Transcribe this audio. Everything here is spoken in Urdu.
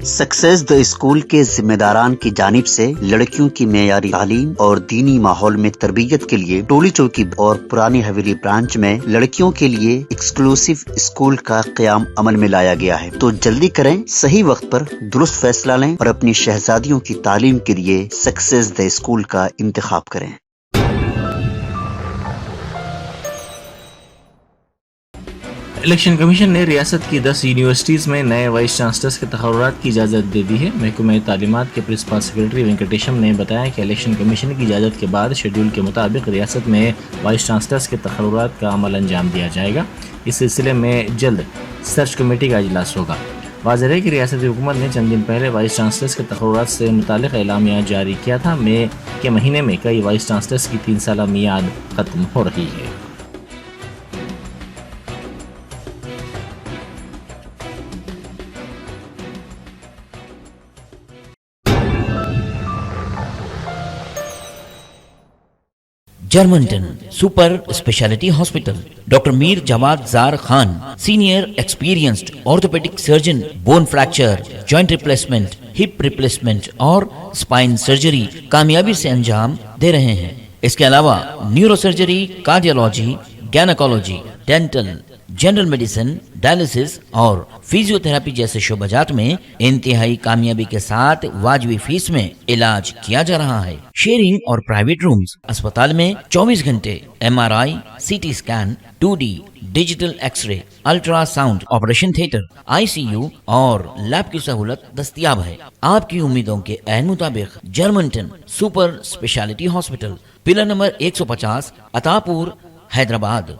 سکسیس دا اسکول کے ذمہ داران کی جانب سے لڑکیوں کی معیاری تعلیم اور دینی ماحول میں تربیت کے لیے ٹولی چوکی اور پرانی حویلی برانچ میں لڑکیوں کے لیے ایکسکلوسیو اسکول کا قیام عمل میں لایا گیا ہے۔ تو جلدی کریں، صحیح وقت پر درست فیصلہ لیں اور اپنی شہزادیوں کی تعلیم کے لیے سکسیس دا اسکول کا انتخاب کریں۔ الیکشن کمیشن نے ریاست کی 10 یونیورسٹیز میں نئے وائس چانسلرز کے تقررات کی اجازت دے دی ہے۔ محکمہ تعلیمات کے پرنسپل سیکرٹری وینکٹیشم نے بتایا کہ الیکشن کمیشن کی اجازت کے بعد شیڈول کے مطابق ریاست میں وائس چانسلرز کے تقررات کا عمل انجام دیا جائے گا۔ اس سلسلے میں جلد سرچ کمیٹی کا اجلاس ہوگا۔ واضح ہے کہ ریاستی حکومت نے چند دن پہلے وائس چانسلرز کے تقررات سے متعلق اعلامیہ جاری کیا تھا۔ مئی کے مہینے میں کئی وائس چانسلرز کی 3 سالہ میعاد ختم ہو رہی ہے۔ جرمنٹن super speciality hospital, doctor Mir Jawad Zar Khan, senior experienced orthopaedic surgeon, bone fracture, joint replacement, hip replacement اور اسپائن سرجری کامیابی سے انجام دے رہے ہیں۔ اس کے علاوہ neuro surgery, cardiology, gynaecology, dental, general medicine, dialysis اور فزیو تھراپی جیسے شعبات میں انتہائی کامیابی کے ساتھ واجبی فیس میں علاج کیا جا رہا ہے۔ شیئرنگ اور پرائیویٹ رومز، اسپتال میں 24 گھنٹے MRI، CT scan, 2D digital X ray, ultra sound, operation theatre, ICU اور لیب کی سہولت دستیاب ہے۔ آپ کی امیدوں کے عین مطابق جرمنٹن super speciality hospital, pillar number 150، عطا پور، حیدرآباد۔